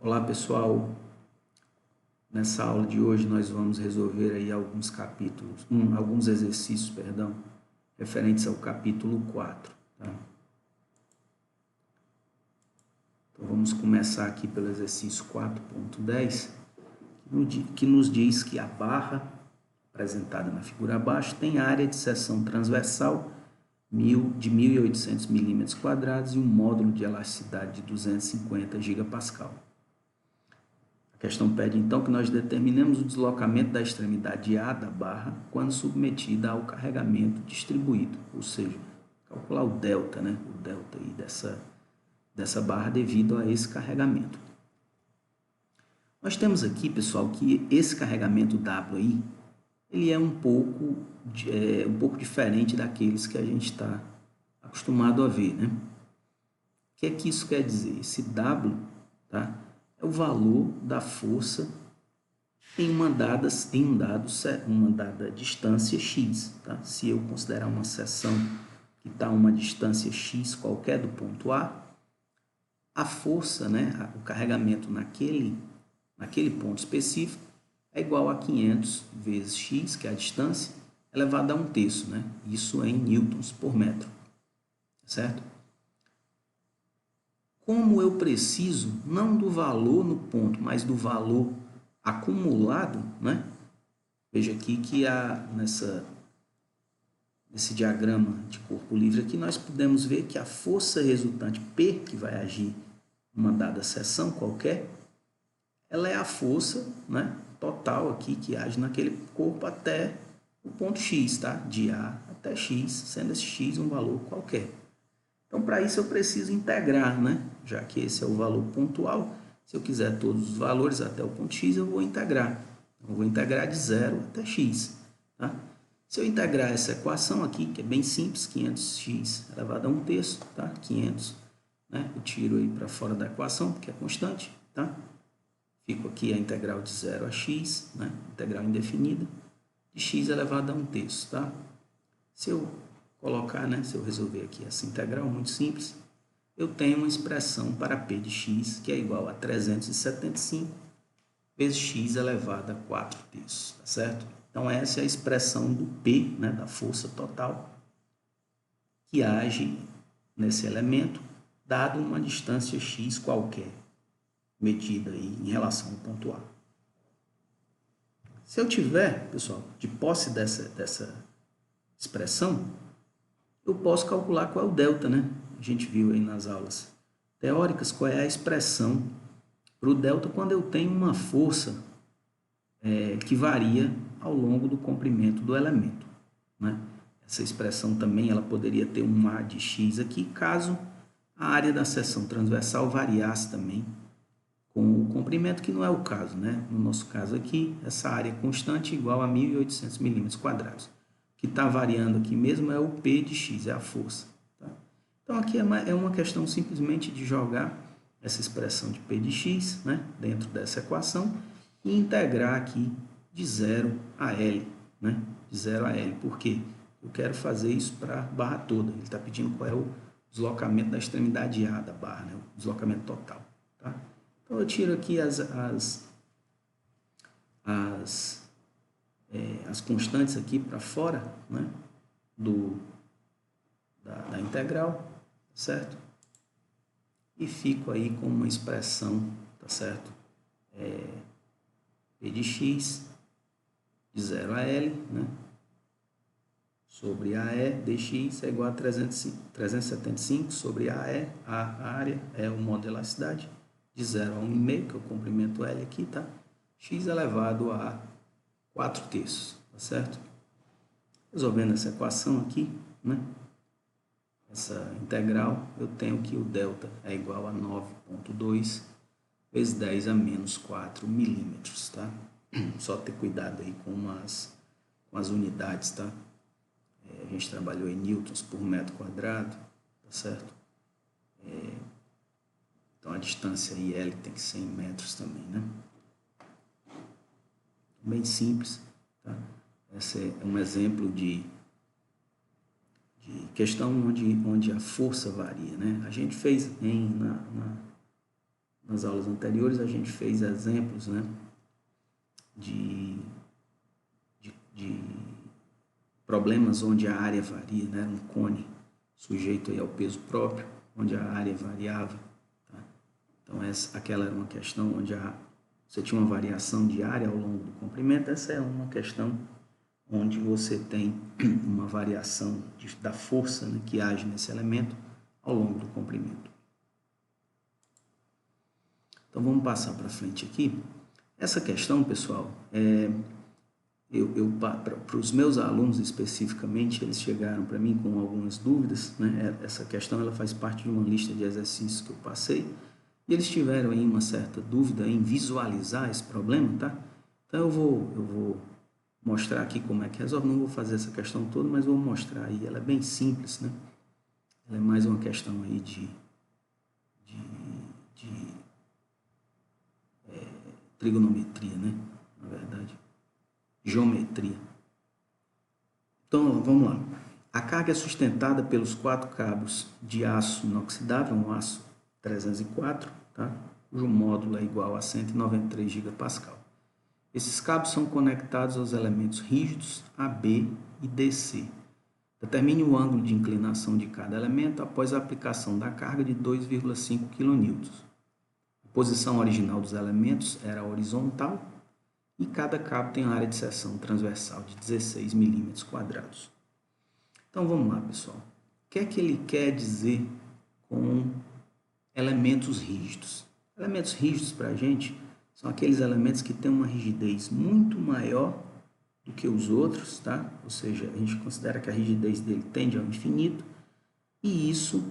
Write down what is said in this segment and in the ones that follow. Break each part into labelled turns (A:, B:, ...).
A: Olá pessoal, nessa aula de hoje nós vamos resolver aí alguns capítulos, alguns exercícios, referentes ao capítulo 4. Tá? Então vamos começar aqui pelo exercício 4.10, que nos diz que a barra apresentada na figura abaixo tem área de seção transversal de 1.800 milímetros quadrados e um módulo de elasticidade de 250 gigapascal. A questão pede então que nós determinemos o deslocamento da extremidade A da barra quando submetida ao carregamento distribuído, ou seja, calcular o delta, né? O delta aí dessa barra devido a esse carregamento. Nós temos aqui, pessoal, que esse carregamento W aí, ele é um pouco diferente daqueles que a gente está acostumado a ver, né? O que é que isso quer dizer? Esse W, tá? É o valor da força em uma dada distância x. Tá? Se eu considerar uma seção que está a uma distância x qualquer do ponto a força, né, o carregamento naquele ponto específico é igual a 500 vezes x, que é a distância, elevado a 1/3. Né? Isso é em newtons por metro. Certo? Como eu preciso, não do valor no ponto, mas do valor acumulado, né? Veja aqui que nesse diagrama de corpo livre aqui, nós podemos ver que a força resultante P, que vai agir numa dada seção qualquer, ela é a força, né, total aqui que age naquele corpo até o ponto X, tá? De A até X, sendo esse X um valor qualquer. Então, para isso eu preciso integrar, né? Já que esse é o valor pontual, se eu quiser todos os valores até o ponto x, eu vou integrar. Eu vou integrar de 0 até x. Tá? Se eu integrar essa equação aqui, que é bem simples, 500x elevado a 1/3, tá? 500, né? Eu tiro aí para fora da equação, porque é constante, tá? Fico aqui a integral de 0 a x, né? Integral indefinida, de x elevado a 1/3, tá? Se eu colocar, né, se eu resolver aqui essa integral, muito simples, eu tenho uma expressão para P de x que é igual a 375 vezes x elevado a 4/3, tá certo? Então essa é a expressão do P, né, da força total, que age nesse elemento, dado uma distância x qualquer, medida aí em relação ao ponto A. Se eu tiver, pessoal, de posse dessa expressão, eu posso calcular qual é o delta, né? A gente viu aí nas aulas teóricas qual é a expressão para o delta quando eu tenho uma força que varia ao longo do comprimento do elemento, né? Essa expressão também ela poderia ter um A de x aqui, caso a área da seção transversal variasse também com o comprimento, que não é o caso, né? No nosso caso aqui, essa área constante é igual a 1.800 milímetros quadrados. O que está variando aqui mesmo é o P de x, é a força. Tá? Então, aqui é uma questão simplesmente de jogar essa expressão de P de x, né, dentro dessa equação e integrar aqui de 0 a L. Né, de 0 a L. Por quê? Eu quero fazer isso para a barra toda. Ele está pedindo qual é o deslocamento da extremidade A da barra, né, o deslocamento total. Tá? Então, eu tiro aqui as constantes aqui para fora, né, da integral, certo? E fico aí com uma expressão, tá certo? P de x de 0 a L, né, sobre AE dx é igual a 375 sobre AE, a área é o módulo de elasticidade, de 0 a 1,5, que é o comprimento L aqui, tá? X elevado a 4/3, tá certo? Resolvendo essa equação aqui, né? Essa integral, eu tenho que o delta é igual a 9,2 vezes 10 a menos 4 milímetros, tá? Só ter cuidado aí com as unidades, tá? A gente trabalhou em newtons por metro quadrado, tá certo? Então a distância aí L tem que ser em metros também, né? Bem simples, tá? Esse é um exemplo de questão onde a força varia, né? A gente fez nas aulas anteriores a gente fez exemplos, né, de problemas onde a área varia, né, um cone sujeito aí ao peso próprio, onde a área variava. Tá? Então, aquela era uma questão onde você tinha uma variação de área ao longo do comprimento. Essa é uma questão onde você tem uma variação da força, né, que age nesse elemento ao longo do comprimento. Então, vamos passar para frente aqui. Essa questão, pessoal, para os meus alunos especificamente, eles chegaram para mim com algumas dúvidas, né? Essa questão ela faz parte de uma lista de exercícios que eu passei, e eles tiveram aí uma certa dúvida em visualizar esse problema, tá? Então eu vou mostrar aqui como é que resolve. Não vou fazer essa questão toda, mas vou mostrar aí. Ela é bem simples, né? Ela é mais uma questão aí de trigonometria, né? Na verdade, geometria. Então, vamos lá. A carga é sustentada pelos 4 cabos de aço inoxidável, um aço 304, tá? Cujo módulo é igual a 193 gigapascal. Esses cabos são conectados aos elementos rígidos AB e DC. Determine o ângulo de inclinação de cada elemento após a aplicação da carga de 2,5 kN. A posição original dos elementos era horizontal e cada cabo tem uma área de seção transversal de 16 milímetros quadrados. Então vamos lá, pessoal. O que é que ele quer dizer com elementos rígidos? Elementos rígidos para a gente são aqueles elementos que têm uma rigidez muito maior do que os outros, tá? Ou seja, a gente considera que a rigidez dele tende ao infinito, e isso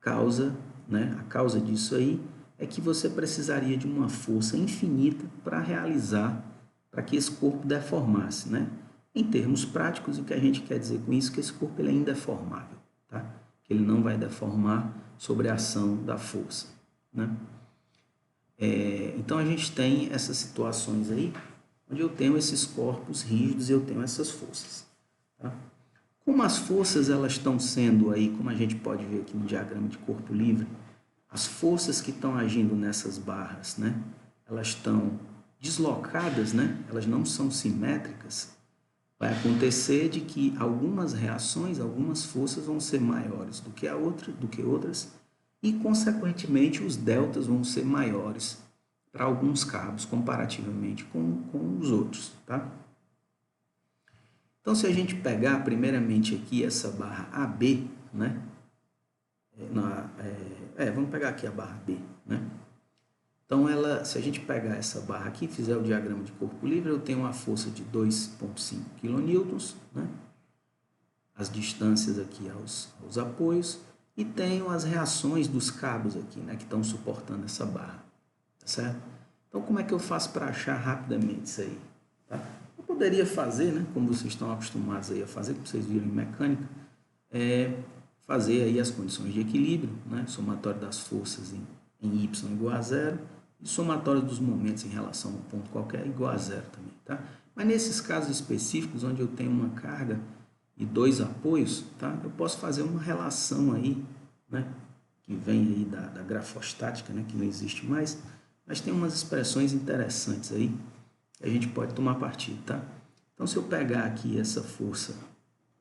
A: causa, né? A causa disso aí é que você precisaria de uma força infinita para que esse corpo deformasse, né? Em termos práticos, o que a gente quer dizer com isso é que esse corpo ele é indeformável, tá? Que ele não vai deformar sobre a ação da força, né? Então a gente tem essas situações aí, onde eu tenho esses corpos rígidos e eu tenho essas forças, tá? Como as forças elas estão sendo aí, como a gente pode ver aqui no diagrama de corpo livre, as forças que estão agindo nessas barras, né, elas estão deslocadas, né, elas não são simétricas. Vai acontecer de que algumas reações, algumas forças vão ser maiores do que outras, e, consequentemente, os deltas vão ser maiores para alguns cabos comparativamente com os outros, tá? Então, se a gente pegar primeiramente aqui essa barra AB, né? Vamos pegar aqui a barra B, né? Então, se a gente pegar essa barra aqui, fizer o diagrama de corpo livre, eu tenho uma força de 2,5 kN, né? As distâncias aqui aos apoios, e tenho as reações dos cabos aqui, né, que estão suportando essa barra, tá certo? Então, como é que eu faço para achar rapidamente isso aí? Tá? Eu poderia fazer, né, como vocês estão acostumados aí a fazer, como vocês viram em mecânica, fazer aí as condições de equilíbrio, né, somatório das forças em y igual a 0, e somatório dos momentos em relação a um ponto qualquer igual a 0 também, tá? Mas nesses casos específicos, onde eu tenho uma carga e 2 apoios, tá? Eu posso fazer uma relação aí, né, que vem aí da grafostática, né, que não existe mais, mas tem umas expressões interessantes aí que a gente pode tomar partido, tá? Então, se eu pegar aqui essa força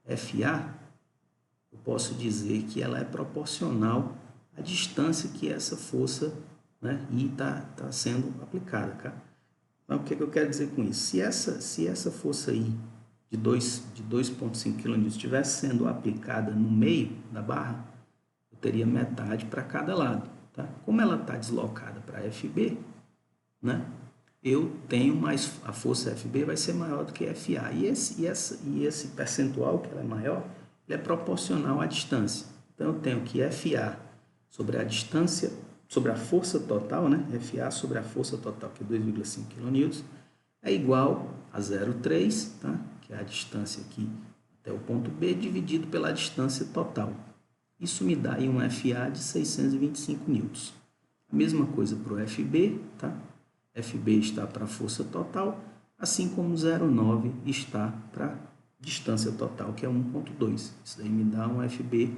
A: FA, eu posso dizer que ela é proporcional à distância que essa força, né, I está sendo aplicada, tá? Então, o que eu quero dizer com isso? Se essa força I de 2,5 kN estivesse sendo aplicada no meio da barra, eu teria metade para cada lado, tá? Como ela está deslocada para FB, né, eu tenho mais, a força FB vai ser maior do que FA, e esse percentual, que ela é maior, ele é proporcional à distância. Então, eu tenho que FA sobre a distância, sobre a força total, né, FA sobre a força total, que é 2,5 kN, é igual a 0,3, tá? Que é a distância aqui até o ponto B, dividido pela distância total. Isso me dá aí um FA de 625 newtons. A mesma coisa para o FB, tá? FB está para a força total, assim como 0,9 está para a distância total, que é 1,2. Isso daí me dá um FB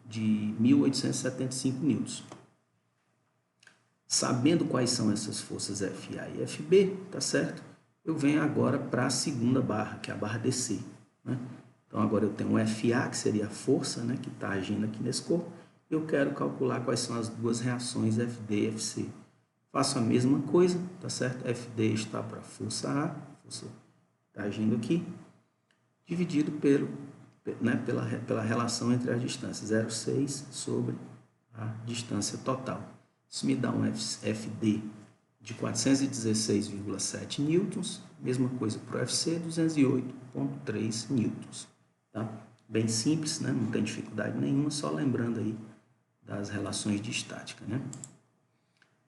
A: de 1.875 newtons. Sabendo quais são essas forças FA e FB, tá certo? Eu venho agora para a segunda barra, que é a barra DC, né? Então, agora eu tenho um FA, que seria a força, né, que está agindo aqui nesse corpo. Eu quero calcular quais são as duas reações FD e FC. Faço a mesma coisa, tá certo? FD está para força A, força está agindo aqui, dividido pela relação entre as distâncias, 0,6 sobre a distância total. Isso me dá um FD de 416,7 newtons, mesma coisa para o FC, 208,3 newtons. Tá? Bem simples, né? Não tem dificuldade nenhuma, só lembrando aí das relações de estática, né?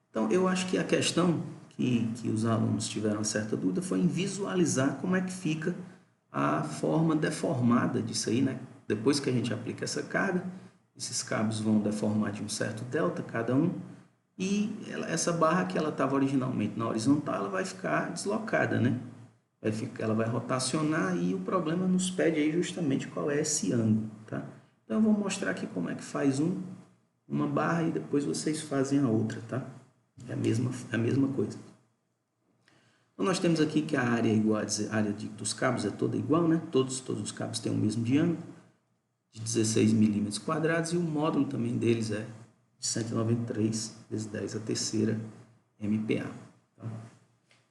A: Então, eu acho que a questão que os alunos tiveram certa dúvida foi em visualizar como é que fica a forma deformada disso aí, né? Depois que a gente aplica essa carga, esses cabos vão deformar de um certo delta cada um, e essa barra que ela estava originalmente na horizontal, ela vai ficar deslocada, né? Ela vai rotacionar, e o problema nos pede aí justamente qual é esse ângulo, tá? Então, eu vou mostrar aqui como é que faz uma barra e depois vocês fazem a outra, tá? É a mesma coisa. Então, nós temos aqui que a área é igual, a área dos cabos é toda igual, né? Todos os cabos têm o mesmo diâmetro, de 16 milímetros quadrados, e o módulo também deles é de 193 vezes 10 a terceira MPa. Tá?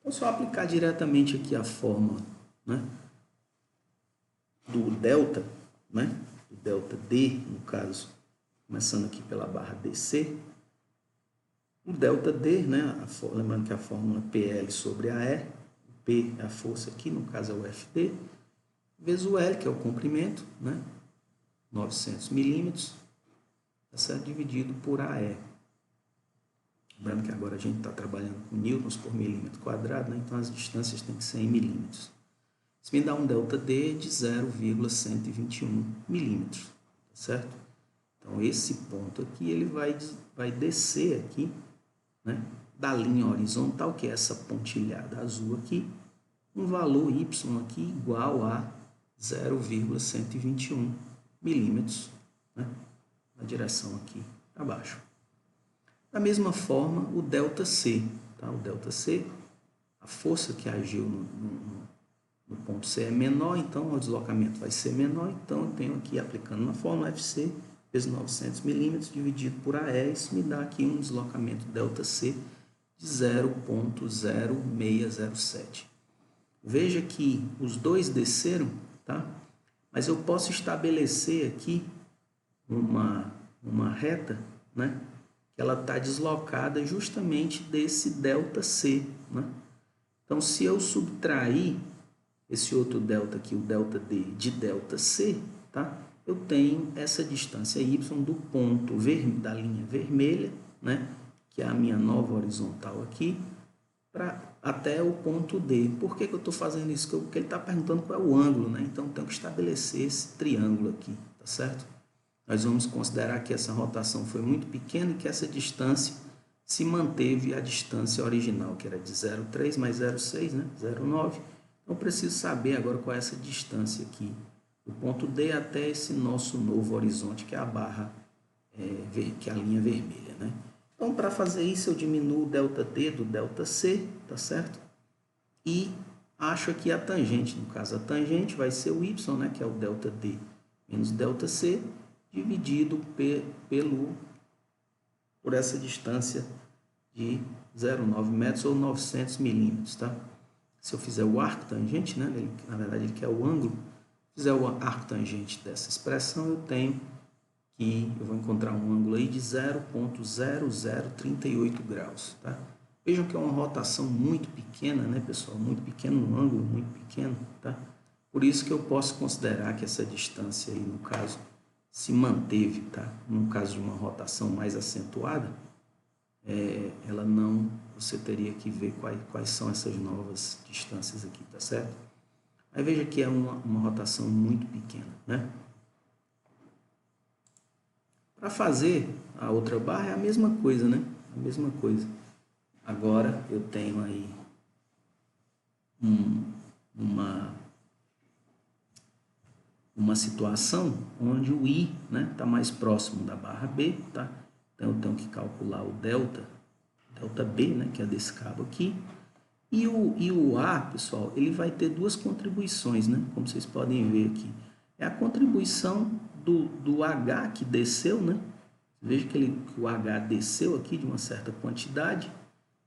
A: Então, só aplicar diretamente aqui a fórmula, né, do delta, né, do delta D, no caso, começando aqui pela barra DC. O delta D, né, lembrando que a fórmula PL sobre AE, o P é a força aqui, no caso é o FD, vezes o L, que é o comprimento, né, 900 milímetros, tá certo? Dividido por AE. Lembrando que agora a gente está trabalhando com newtons por milímetro quadrado, né, então as distâncias têm que ser em milímetros. Isso me dá um delta D de 0,121 milímetros, tá certo? Então, esse ponto aqui, ele vai descer aqui, né, da linha horizontal, que é essa pontilhada azul aqui, um valor y aqui igual a 0,121 milímetros, né, na direção aqui para baixo. Da mesma forma, o delta C, tá? O delta C, a força que agiu no ponto C é menor, então o deslocamento vai ser menor, então eu tenho aqui, aplicando na fórmula, FC vezes 900 milímetros dividido por AE, isso me dá aqui um deslocamento delta C de 0,0607. Veja que os dois desceram, tá? Mas eu posso estabelecer aqui uma reta, né, que ela está deslocada justamente desse delta C, né? Então, se eu subtrair esse outro delta aqui, o delta D, de delta C, tá? Eu tenho essa distância y do ponto da linha vermelha, né, que é a minha nova horizontal aqui, até o ponto D. Por que eu estou fazendo isso? Porque ele está perguntando qual é o ângulo, né? Então, eu tenho que estabelecer esse triângulo aqui, tá certo? Nós vamos considerar que essa rotação foi muito pequena e que essa distância se manteve a distância original, que era de 0,3 mais 0,6, né? 0,9. Então, eu preciso saber agora qual é essa distância aqui, do ponto D até esse nosso novo horizonte, que é a barra, que é a linha vermelha, né? Então, para fazer isso, eu diminuo o delta D do delta C, tá certo? E acho aqui a tangente. No caso, a tangente vai ser o y, né, que é o delta D menos delta C, dividido por essa distância de 0,9 metros ou 900 milímetros, tá? Se eu fizer o arco tangente, né, na verdade ele quer o ângulo, se fizer o arco tangente dessa expressão, eu vou encontrar um ângulo aí de 0,0038 graus, tá? Vejam que é uma rotação muito pequena, né, pessoal? Muito pequeno, um ângulo muito pequeno, tá? Por isso que eu posso considerar que essa distância aí, no caso, se manteve, tá? No caso de uma rotação mais acentuada, ela não, você teria que ver quais são essas novas distâncias aqui, tá certo? Aí veja que é uma rotação muito pequena, né? Para fazer a outra barra é a mesma coisa, né? A mesma coisa. Agora eu tenho aí uma situação onde o I, né, está mais próximo da barra B, tá? Então eu tenho que calcular o delta delta B, né, que é desse cabo aqui. E o A, pessoal, ele vai ter duas contribuições, né, como vocês podem ver aqui. É a contribuição do H que desceu, né? Veja que o H desceu aqui de uma certa quantidade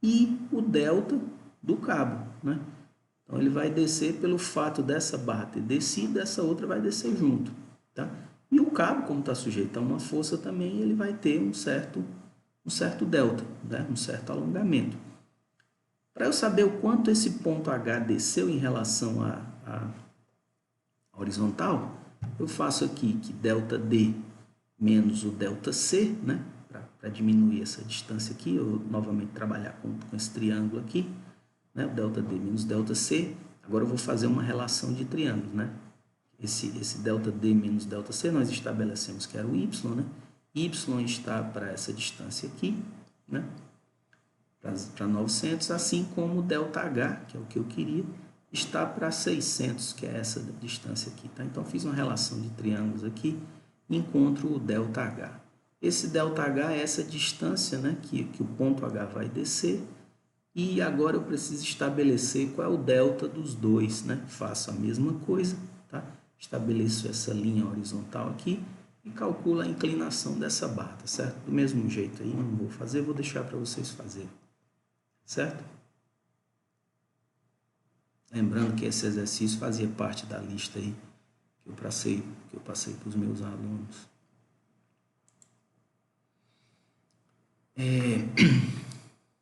A: e o delta do cabo, né? Então, ele vai descer pelo fato dessa barra ter descido, essa outra vai descer junto, tá? E o cabo, como está sujeito a uma força também, ele vai ter um certo delta, né? Um certo alongamento. Para eu saber o quanto esse ponto H desceu em relação à horizontal, eu faço aqui que delta D menos o delta C, né? Para diminuir essa distância aqui, eu novamente trabalhar com esse triângulo aqui, né? O delta D menos delta C. Agora eu vou fazer uma relação de triângulos, né? Esse delta D menos delta C, nós estabelecemos que era o Y, né? Y está para essa distância aqui, né? Para 900, assim como o delta H, que é o que eu queria, está para 600, que é essa distância aqui, tá? Então, fiz uma relação de triângulos aqui e encontro o delta H. Esse delta H é essa distância, né, que o ponto H vai descer, e agora eu preciso estabelecer qual é o delta dos dois, né? Faço a mesma coisa, tá? Estabeleço essa linha horizontal aqui e calculo a inclinação dessa barra, tá certo? Do mesmo jeito aí, não vou fazer, vou deixar para vocês fazerem, certo? Lembrando que esse exercício fazia parte da lista aí que eu passei para os meus alunos.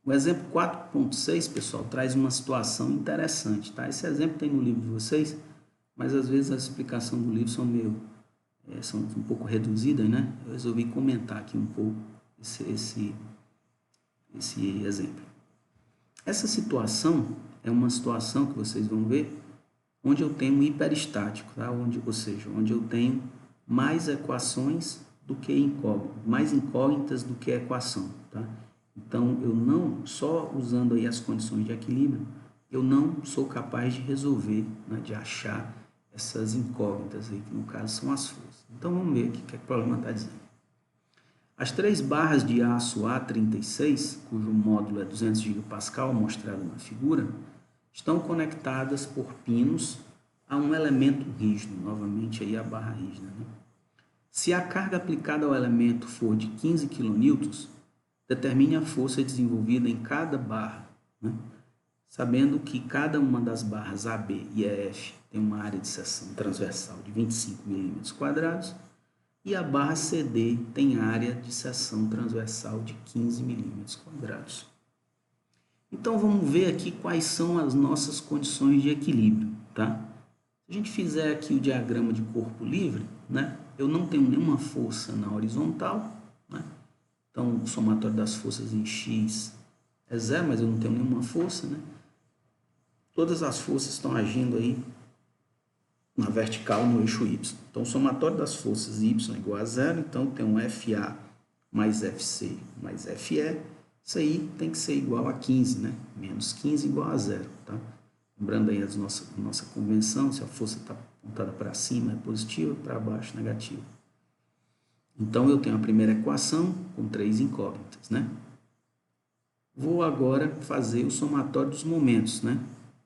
A: O exemplo 4.6, pessoal, traz uma situação interessante, tá? Esse exemplo tem no livro de vocês, mas às vezes a explicação do livro são um pouco reduzidas, né? Eu resolvi comentar aqui um pouco esse exemplo. Essa situação é uma situação que vocês vão ver onde eu tenho um hiperestático, tá? Ou seja, onde eu tenho mais equações do que incógnitas, mais incógnitas do que equação, tá? Então, eu não, só usando aí as condições de equilíbrio, eu não sou capaz de resolver, né, de achar essas incógnitas aí, que no caso são as forças. Então, vamos ver aqui o que o problema está dizendo. As 3 barras de aço A36, cujo módulo é 200 GPa, mostrado na figura, estão conectadas por pinos a um elemento rígido, novamente aí a barra rígida, né? Se a carga aplicada ao elemento for de 15 kN, determine a força desenvolvida em cada barra, né? Sabendo que cada uma das barras AB e EF tem uma área de seção transversal de 25 mm², e a barra CD tem área de seção transversal de 15 mm². Então, vamos ver aqui quais são as nossas condições de equilíbrio, tá? Se a gente fizer aqui o diagrama de corpo livre, né, eu não tenho nenhuma força na horizontal, né? Então, o somatório das forças em X é 0, mas eu não tenho nenhuma força, né? Todas as forças estão agindo aí na vertical, no eixo Y. Então, o somatório das forças Y é igual a 0, então tem um FA mais FC mais FE, isso aí tem que ser igual a 15, né? Menos 15 igual a 0, tá? Lembrando aí a nossa convenção, se a força está apontada para cima é positiva, para baixo negativa. Então, eu tenho a primeira equação com 3 incógnitas, né? Vou agora fazer o somatório dos momentos, né?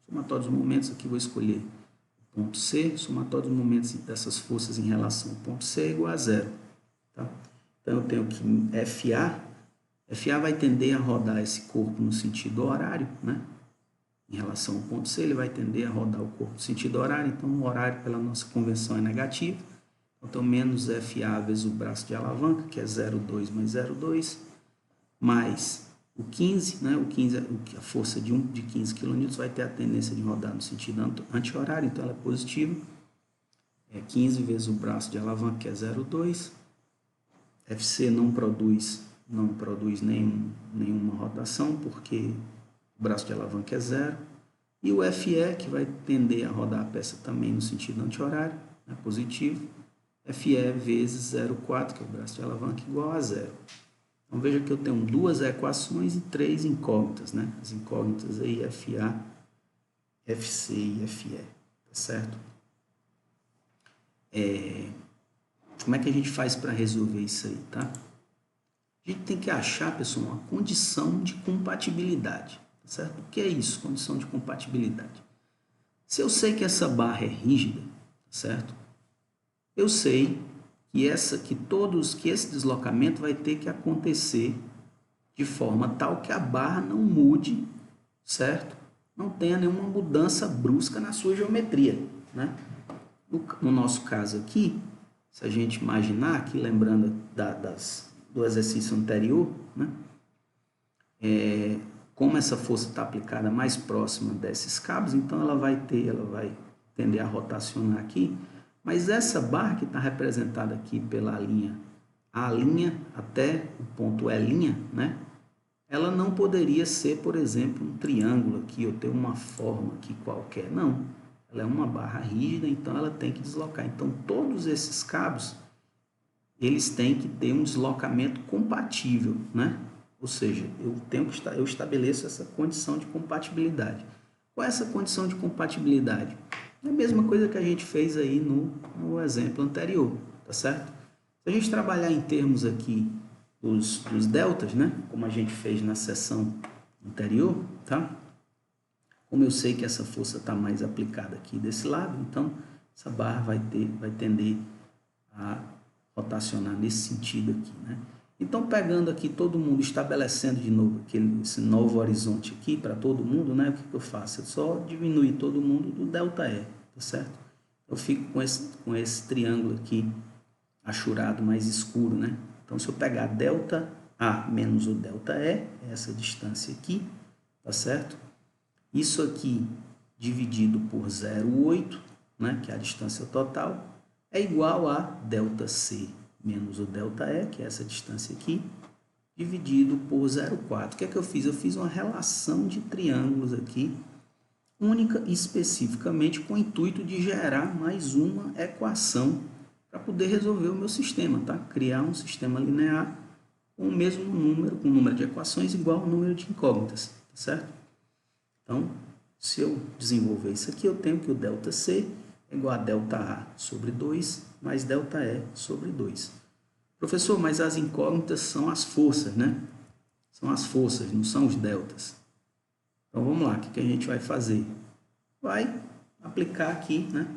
A: Somatório dos momentos, aqui vou escolher o ponto C, somatório dos momentos dessas forças em relação ao ponto C é igual a 0, tá? Então, eu tenho que FA vai tender a rodar esse corpo no sentido horário, né? Em relação ao ponto C, ele vai tender a rodar o corpo no sentido horário, então o horário pela nossa convenção é negativo. Então, menos FA vezes o braço de alavanca, que é 0,2 mais 0,2, mais o 15, né? A força de 15 kN vai ter a tendência de rodar no sentido anti-horário, então ela é positiva. É 15 vezes o braço de alavanca, que é 0,2. FC não produz nenhuma rotação, porque o braço de alavanca é 0. E o FE, que vai tender a rodar a peça também no sentido anti-horário, né? Positivo. FE vezes 0,4, que é o braço de alavanca, igual a 0. Então, veja que eu tenho 2 equações e 3 incógnitas, né? As incógnitas aí, FA, FC e FE, tá certo? Como é que a gente faz para resolver isso aí, tá? A gente tem que achar, pessoal, uma condição de compatibilidade, tá certo? O que é isso, condição de compatibilidade? Se eu sei que essa barra é rígida, certo? Eu sei que esse deslocamento vai ter que acontecer de forma tal que a barra não mude, certo? Não tenha nenhuma mudança brusca na sua geometria, né? No nosso caso aqui, se a gente imaginar aqui, lembrando do exercício anterior, né? Como essa força está aplicada mais próxima desses cabos, então ela vai tender a rotacionar aqui, mas essa barra que está representada aqui pela linha A' até o ponto E', né? Ela não poderia ser, por exemplo, um triângulo aqui, ou ter uma forma aqui qualquer, não. Ela é uma barra rígida, então ela tem que deslocar. Então, todos esses cabos, eles têm que ter um deslocamento compatível, né? Ou seja, eu estabeleço essa condição de compatibilidade. Qual é essa condição de compatibilidade? É a mesma coisa que a gente fez aí no exemplo anterior, tá certo? Se a gente trabalhar em termos aqui dos deltas, né? Como a gente fez na seção anterior, tá? Como eu sei que essa força está mais aplicada aqui desse lado, então essa barra vai tender a rotacionar nesse sentido aqui, né? Então, pegando aqui todo mundo, estabelecendo de novo esse novo horizonte aqui para todo mundo, né? O que eu faço? Eu só diminuir todo mundo do ΔE, tá certo? Eu fico com esse triângulo aqui achurado mais escuro, né? Então, se eu pegar ΔA menos o ΔE, essa distância aqui, tá certo? Isso aqui dividido por 0,8, né? Que é a distância total, é igual a ΔC menos o ΔE, que é essa distância aqui, dividido por 0,4. O que é que eu fiz? Eu fiz uma relação de triângulos aqui, única e especificamente com o intuito de gerar mais uma equação para poder resolver o meu sistema, tá? Criar um sistema linear com o mesmo número, com o número de equações igual ao número de incógnitas, tá certo? Então, se eu desenvolver isso aqui, eu tenho que o ΔC é igual a ΔA sobre 2 mais ΔE sobre 2. Professor, mas as incógnitas são as forças, né? São as forças, não são os deltas. Então, vamos lá, o que a gente vai fazer? Vai aplicar aqui, né?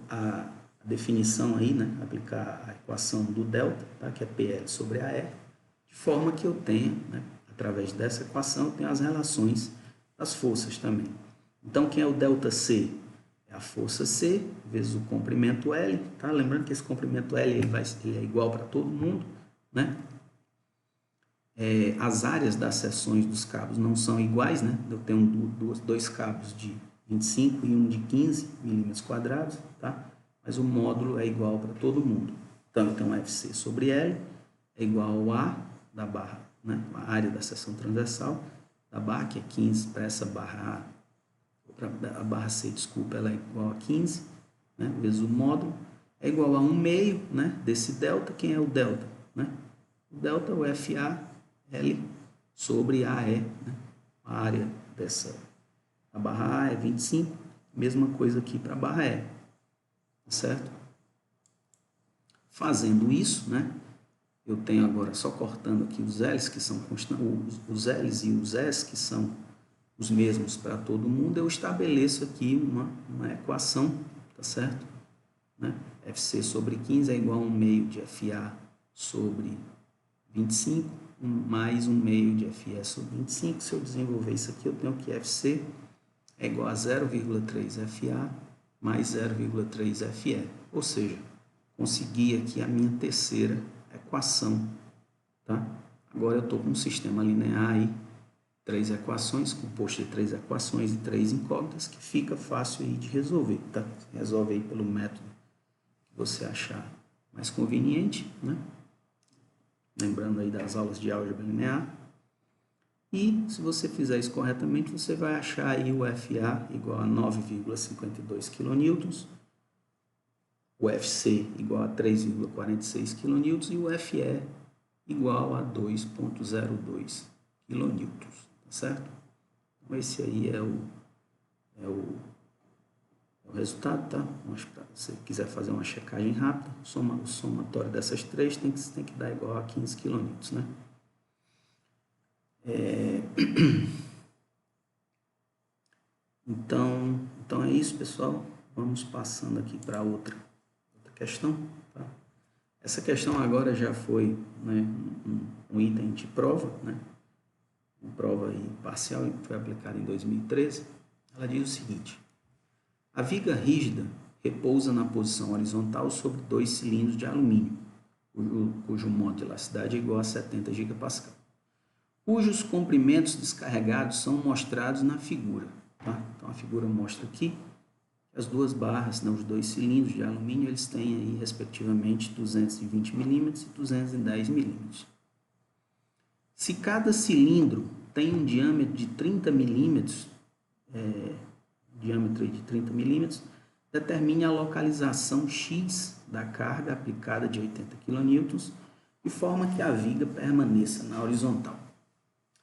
A: A definição aí, né? Aplicar a equação do delta, tá? Que é PL sobre AE, de forma que eu tenha, né? Através dessa equação, eu tenho as relações das forças também. Então, quem é o ΔC? É a força C vezes o comprimento L, tá? Lembrando que esse comprimento L ele é igual para todo mundo, né? As áreas das seções dos cabos não são iguais, né? Eu tenho dois cabos de 25 e um de 15 milímetros quadrados, tá? Mas o módulo é igual para todo mundo. Então, eu tenho FC sobre L é igual ao A da barra, né? A área da seção transversal da barra, que é 15 para essa barra A. A barra C, desculpa, ela é igual a 15, né, vezes o módulo, é igual a 1 meio, né, desse delta. Quem é o delta? Né? O delta é o FAL sobre AE, né? A área a barra A é 25, mesma coisa aqui para a barra E, certo? Fazendo isso, né, eu tenho agora, só cortando aqui os L's, que são os L's e os S, que são os mesmos para todo mundo, eu estabeleço aqui uma equação, tá certo? Né? FC sobre 15 é igual a 1 meio de FA sobre 25, mais 1 meio de FE sobre 25. Se eu desenvolver isso aqui, eu tenho que FC é igual a 0,3 FA mais 0,3 FE. Ou seja, consegui aqui a minha terceira equação, tá? Agora eu estou com um sistema linear aí, 3 equações, composto de 3 equações e 3 incógnitas, que fica fácil aí de resolver, tá? Resolve aí pelo método que você achar mais conveniente, né? Lembrando aí das aulas de álgebra linear. E se você fizer isso corretamente, você vai achar aí o FA igual a 9,52 kN, o FC igual a 3,46 kN e o FE igual a 2,02 kN. Certo? Então, esse aí é o resultado, tá? Se você quiser fazer uma checagem rápida, o somatório dessas três tem que dar igual a 15 kN, né? Então é isso, pessoal. Vamos passando aqui para outra questão, tá? Essa questão agora já foi, né, um item de prova, né? Uma prova aí parcial que foi aplicada em 2013. Ela diz o seguinte: a viga rígida repousa na posição horizontal sobre 2 cilindros de alumínio, cujo momento de elasticidade é igual a 70 GPa, cujos comprimentos descarregados são mostrados na figura. Tá? Então a figura mostra aqui que as duas barras, né, os 2 cilindros de alumínio, eles têm aí respectivamente 220 mm e 210 mm. Se cada cilindro tem um diâmetro de 30 mm, diâmetro de 30 mm, determine a localização X da carga aplicada de 80 kN, de forma que a viga permaneça na horizontal.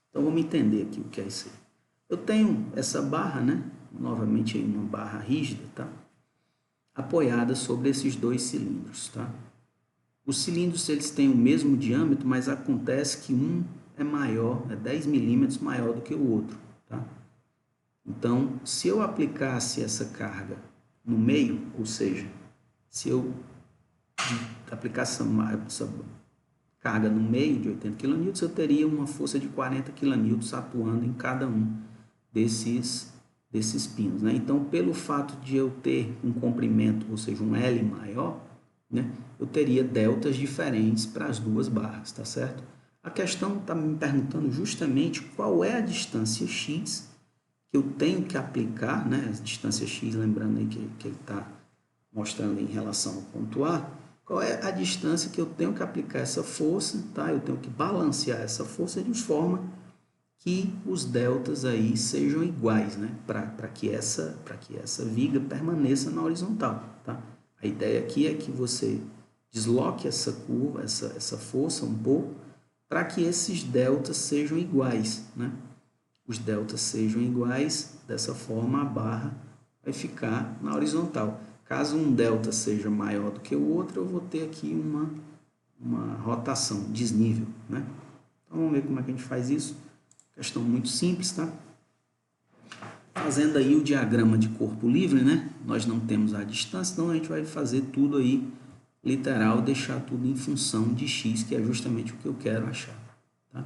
A: Então vamos entender aqui o que é isso aí. Eu tenho essa barra, né? Novamente aí uma barra rígida, tá? Apoiada sobre esses 2 cilindros, tá? Os cilindros, eles têm o mesmo diâmetro, mas acontece que um é maior, é 10 milímetros maior do que o outro, tá? Então, se eu aplicasse essa carga no meio, ou seja, se eu aplicasse essa carga no meio de 80 kN, eu teria uma força de 40 kN atuando em cada um desses pinos, né? Então, pelo fato de eu ter um comprimento, ou seja, um L maior, né, eu teria deltas diferentes para as duas barras, tá certo? A questão está me perguntando justamente qual é a distância X que eu tenho que aplicar, né? A distância X, lembrando aí que ele está mostrando em relação ao ponto A, qual é a distância que eu tenho que aplicar essa força, tá? Eu tenho que balancear essa força de forma que os deltas aí sejam iguais, né? Para que essa viga permaneça na horizontal, tá? A ideia aqui é que você desloque essa curva, essa força um pouco, para que esses deltas sejam iguais, né? Os deltas sejam iguais, dessa forma a barra vai ficar na horizontal. Caso um delta seja maior do que o outro, eu vou ter aqui uma rotação, desnível, né? Então vamos ver como é que a gente faz isso. Questão muito simples, tá? Fazendo aí o diagrama de corpo livre, né? Nós não temos a distância, então a gente vai fazer tudo aí literal, deixar tudo em função de x, que é justamente o que eu quero achar, tá?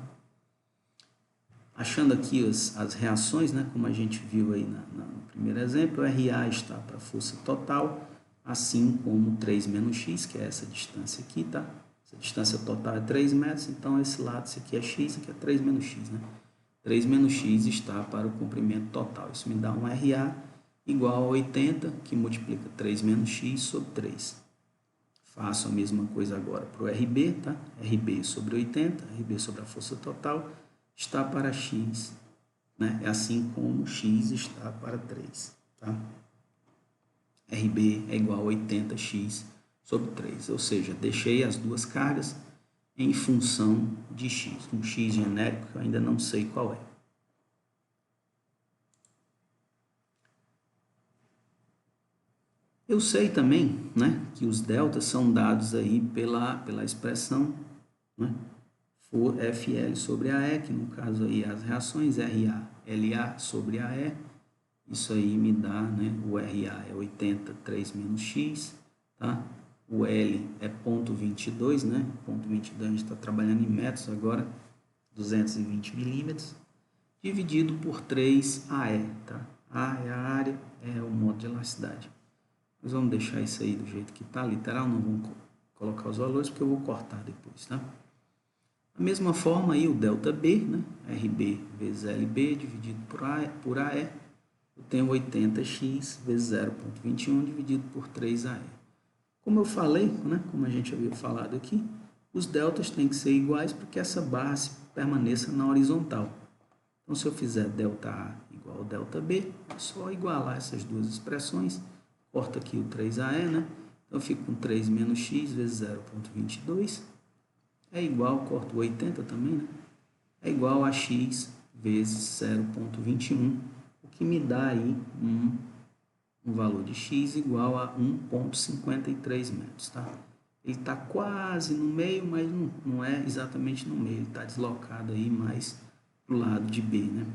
A: Achando aqui as reações, né? Como a gente viu aí no primeiro exemplo, RA está para a força total, assim como 3 menos x, que é essa distância aqui, tá? Essa distância total é 3 metros, então esse lado, esse aqui é x, esse aqui é 3 menos x, né? 3 menos x está para o comprimento total. Isso me dá um RA igual a 80, que multiplica 3 menos x sobre 3. Faço a mesma coisa agora para o RB, tá? RB sobre 80, RB sobre a força total, está para x, né? Assim como x está para 3, tá? RB é igual a 80x sobre 3, ou seja, deixei as duas cargas em função de x, um x genérico que eu ainda não sei qual é. Eu sei também, né, que os deltas são dados aí pela expressão, né, FL sobre AE, que no caso aí as reações RA, LA sobre AE, isso aí me dá, né, o RA é 80, 3 menos x, tá? O L é 0,22, né? 0,22 a gente está trabalhando em metros agora, 220 milímetros, dividido por 3 AE, tá? A é a área, é o modo de elasticidade. Nós vamos deixar isso aí do jeito que está, literal, não vamos colocar os valores, porque eu vou cortar depois, tá? Da mesma forma aí o delta B, né? RB vezes LB dividido por AE, eu tenho 80x vezes 0,21 dividido por 3AE. Como eu falei, né, como a gente havia falado aqui, os deltas têm que ser iguais para que essa barra permaneça na horizontal. Então, se eu fizer delta A igual ao delta B, é só igualar essas duas expressões. Corta aqui o 3AE, né? Então, eu fico com 3 menos x vezes 0,22 é igual, corto o 80 também, né? É igual a x vezes 0,21, o que me dá aí no valor de x igual a 1,53 metros, tá? Ele está quase no meio, mas não é exatamente no meio, ele está deslocado aí mais para o lado de B, né?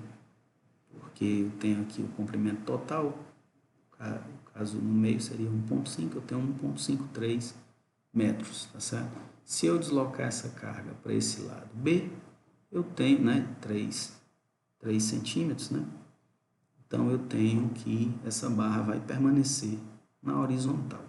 A: Porque eu tenho aqui o comprimento total, o caso no meio seria 1,5, eu tenho 1,53 metros, tá certo? Se eu deslocar essa carga para esse lado B, eu tenho, né, 3 centímetros, né? Então, eu tenho que essa barra vai permanecer na horizontal.